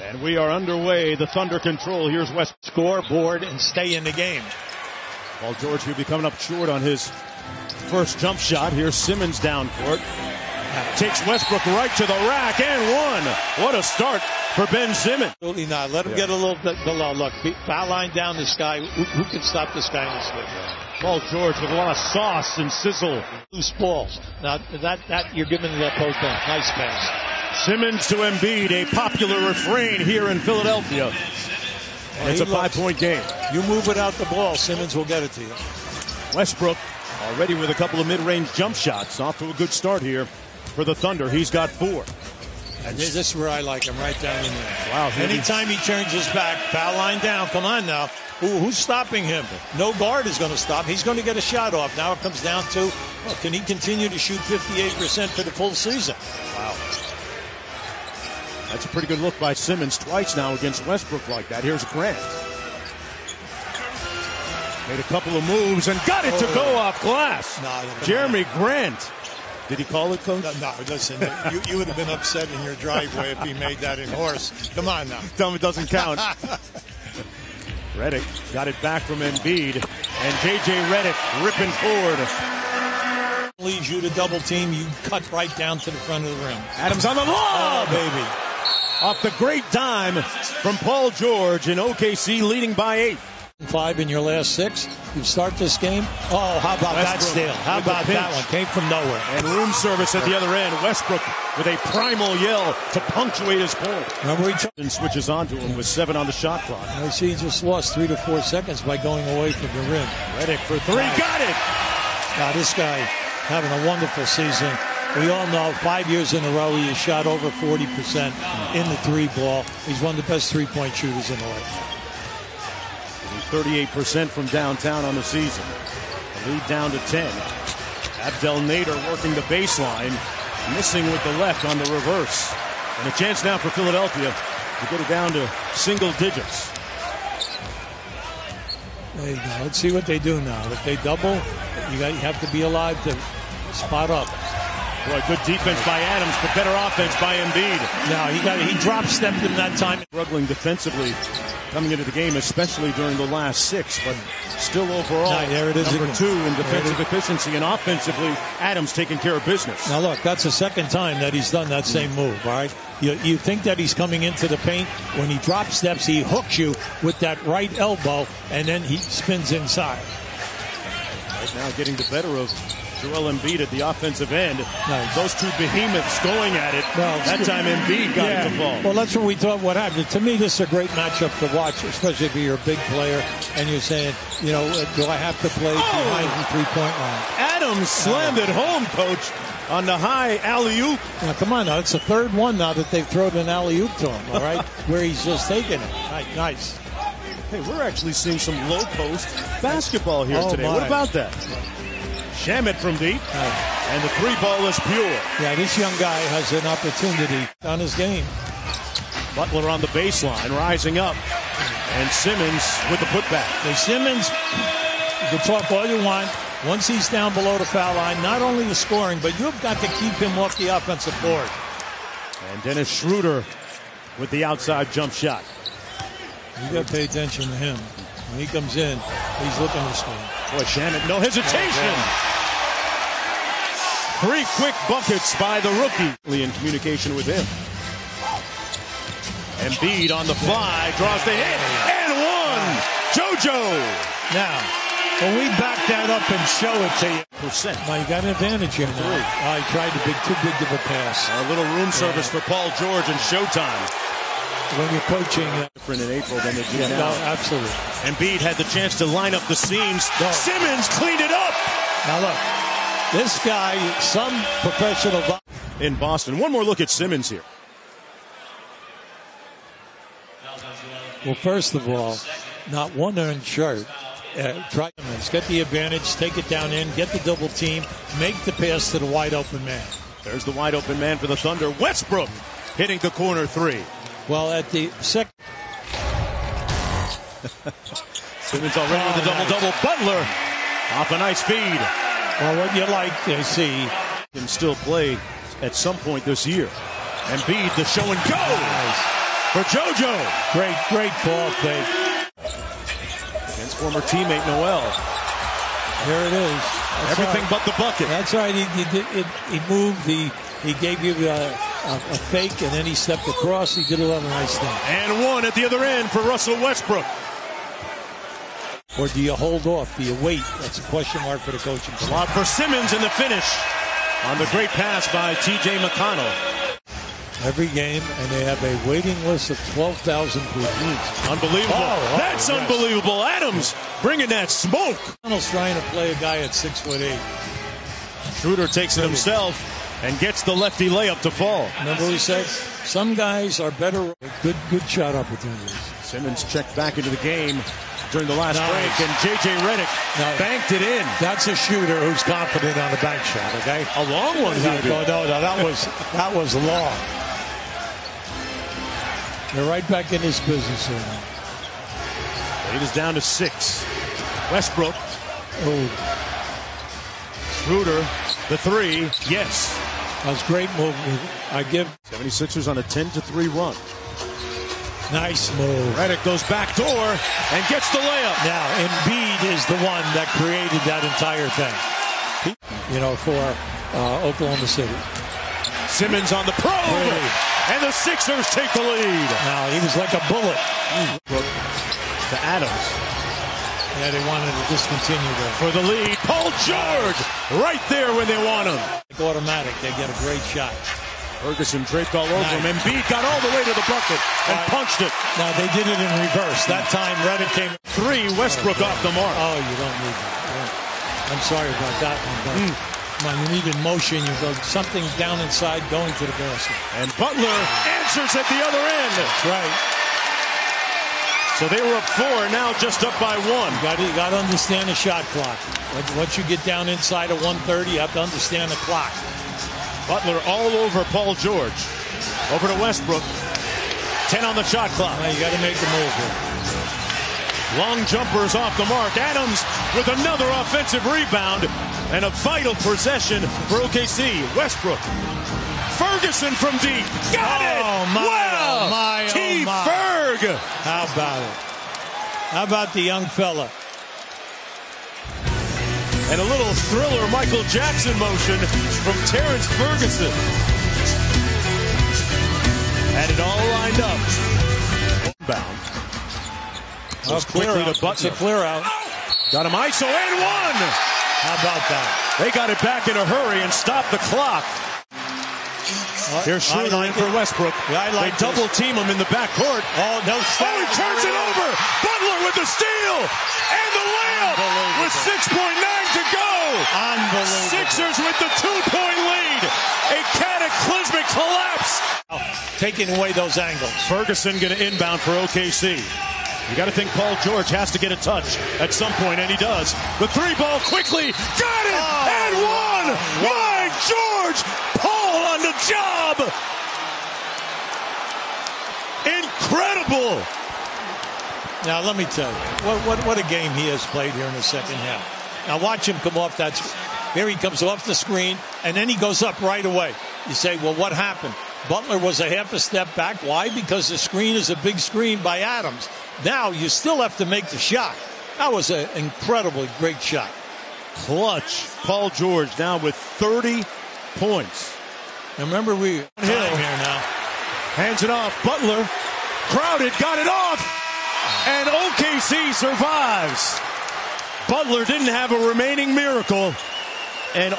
And we are underway. The Thunder control. Here's West. Scoreboard and stay in the game. Paul George will be coming up short on his first jump shot. Here's Simmons down court. Takes Westbrook right to the rack and one. What a start for Ben Simmons. Absolutely not. Let him get a little bit below. Look, foul line down this guy. Who can stop this guy in the slip? Paul George with a lot of sauce and sizzle. Loose balls. Now that you're giving to that post down. Nice pass. Simmons to Embiid, a popular refrain here in Philadelphia. And it's a 5-point game. You move without the ball, Simmons will get it to you. Westbrook already with a couple of mid-range jump shots. Off to a good start here for the Thunder. He's got 4. And this is where I like him, right down in there. Wow. Anytime he turns his back, foul line down. Come on now. Who's stopping him? No guard is going to stop. He's going to get a shot off. Now it comes down to, well, can he continue to shoot 58% for the full season? Wow. That's a pretty good look by Simmons twice now against Westbrook like that. Here's Grant. Made a couple of moves and got it to go off glass. Jeremy Grant. Did he call it, Coach? No, listen. you would have been upset in your driveway if he made that in horse. Come on now. Tell him it doesn't count. Redick got it back from Embiid. And J.J. Redick ripping forward. Leads you to double team. You cut right down to the front of the rim. Adams on the lob. Oh, baby. Off the great dime from Paul George, and OKC leading by 8. 5 in your last 6. You start this game. Oh, how about that steal? How about that one? Came from nowhere. And room service at the other end. Westbrook with a primal yell to punctuate his point. Remember and switches on to him with 7 on the shot clock. I see he just lost 3 to 4 seconds by going away from the rim. Redick for 3. Got it! Now this guy having a wonderful season. We all know 5 years in a row he has shot over 40% in the 3 ball. He's one of the best 3-point shooters in the league. 38% from downtown on the season. The lead down to 10. Abdel Nader working the baseline, missing with the left on the reverse. And a chance now for Philadelphia to get it down to single digits. There you go. Let's see what they do now. If they double, you have to be alive to spot up. Boy, good defense by Adams, but better offense by Embiid. No, he drop-stepped him that time. Struggling defensively coming into the game, especially during the last 6, but still overall, there it is number 2 in defensive efficiency, and offensively, Adams taking care of business. Now look, that's the second time that he's done that same move, all right? You think that he's coming into the paint. When he drop steps, he hooks you with that right elbow, and then he spins inside. Right now getting the better of Joel Embiid at the offensive end. Nice. Those two behemoths going at it. Well, that time Embiid got it to fall. Well, that's what we thought would happen. To me, this is a great matchup to watch, especially if you're a big player and you're saying, you know, do I have to play behind the three-point line? Adams slammed it home, Coach, on the high alley-oop. Now, come on now. It's the third one now that they've thrown an alley-oop to him, all right, where he's just taking it. Nice. Hey, we're actually seeing some low-post basketball here today. What about that? Shamet from deep, and the 3 ball is pure. Yeah, this young guy has an opportunity on his game. Butler on the baseline, rising up, and Simmons with the putback. Hey, Simmons, you can talk all you want. Once he's down below the foul line, not only the scoring, but you've got to keep him off the offensive board. And Dennis Schroeder with the outside jump shot. You got to pay attention to him. When he comes in, he's looking to score. Boy, Shamet, no hesitation. 3 quick buckets by the rookie. In communication with him. Embiid on the fly, draws the hit, and 1. JoJo. Now, when we back that up and show it to you. Now, you got an advantage here now. He tried to be too big of a pass. A little room service for Paul George and showtime. When you're coaching. Different in April than they do now. No, absolutely. Embiid had the chance to line up the seams. No. Simmons cleaned it up. Now look, this guy, some professional. In Boston. One more look at Simmons here. Well, first of all, not one earned shirt. Try to get the advantage, take it down in, get the double team, make the pass to the wide open man. There's the wide open man for the Thunder. Westbrook hitting the corner 3. Well, at the second. Simmons already with the double-double. Butler off a nice feed. Well, what you like to see. Can still play at some point this year. Embiid, the show and go. Nice. for JoJo. Great ball fake. Against former teammate Noel. There it is. That's Everything right. but the bucket. That's right. He moved. He gave you a fake, and then he stepped across. He did a lot of nice things. And one at the other end for Russell Westbrook. Or do you hold off? Do you wait? That's a question mark for the coaching staff. Lob for Simmons in the finish on the great pass by T.J. McConnell. Every game, and they have a waiting list of 12,000 people. Unbelievable. That's yes. unbelievable. Adams bringing that smoke. McConnell's trying to play a guy at 6'8". Schroeder takes it himself and gets the lefty layup to fall. Remember we said some guys are better. Good shot opportunities. Simmons checked back into the game during the last break, and J.J. Redick banked it in. That's a shooter who's confident on a bank shot, okay? A long one. No, that was long. They're right back in this business here now. Lead is down to 6. Westbrook. Oh, Schroeder, the three. Yes. that was a great move. I give 76ers on a 10-3 run. nice move. Redick goes back door and gets the layup. Now, Embiid is the one that created that entire thing. You know, for Oklahoma City. Simmons on the probe, and the Sixers take the lead. Now, he was like a bullet. To Adams. Yeah, they wanted to discontinue that. For the lead, Paul George right there when they want him. Automatic, they get a great shot. Ferguson draped all over him. Embiid got all the way to the bucket and punched it. Now, they did it in reverse. That time, Redick came. 3, Westbrook off the mark. Oh, you don't need that. I'm sorry about that one, but come on, you need in motion. You go something down inside going to the basket. And Butler answers at the other end. That's right. So they were up 4, now just up by 1. You got to understand the shot clock. Once you get down inside of 130, you have to understand the clock. Butler all over Paul George. Over to Westbrook. 10 on the shot clock. Now you got to make the move here. Long jumpers off the mark. Adams with another offensive rebound and a vital possession for OKC. Westbrook. Ferguson from deep. Got it! Wow! T. Ferg! How about it? How about the young fella? And a little thriller Michael Jackson motion from Terrence Ferguson. Had it all lined up. Bound. Quickly to Butler. It's a clear out. Got him ISO and 1. How about that? They got it back in a hurry and stopped the clock. Here's Schroeder in for Westbrook. Yeah, they double team him in the backcourt. Oh, no. He turns it over. Butler with the steal and the layup with 6.9 to go. Unbelievable. Sixers with the 2-point lead. A cataclysmic collapse. Taking away those angles. Ferguson going to inbound for OKC. You got to think Paul George has to get a touch at some point, and he does. The 3-ball quickly. Got it! And 1! Wow. My George! Paul on the job! Incredible! Now, let me tell you, what a game he has played here in the second half. Now, watch him come off that. Here he comes off the screen, and then he goes up right away. You say, well, what happened? Butler was a half a step back. Why? Because the screen is a big screen by Adams. Now, you still have to make the shot. That was an incredibly great shot. Clutch. Paul George now with 30 points. Now, remember, we Hill here now. Hands it off. Butler. Crowded. Got it off. And OKC survives. Butler didn't have a remaining miracle. And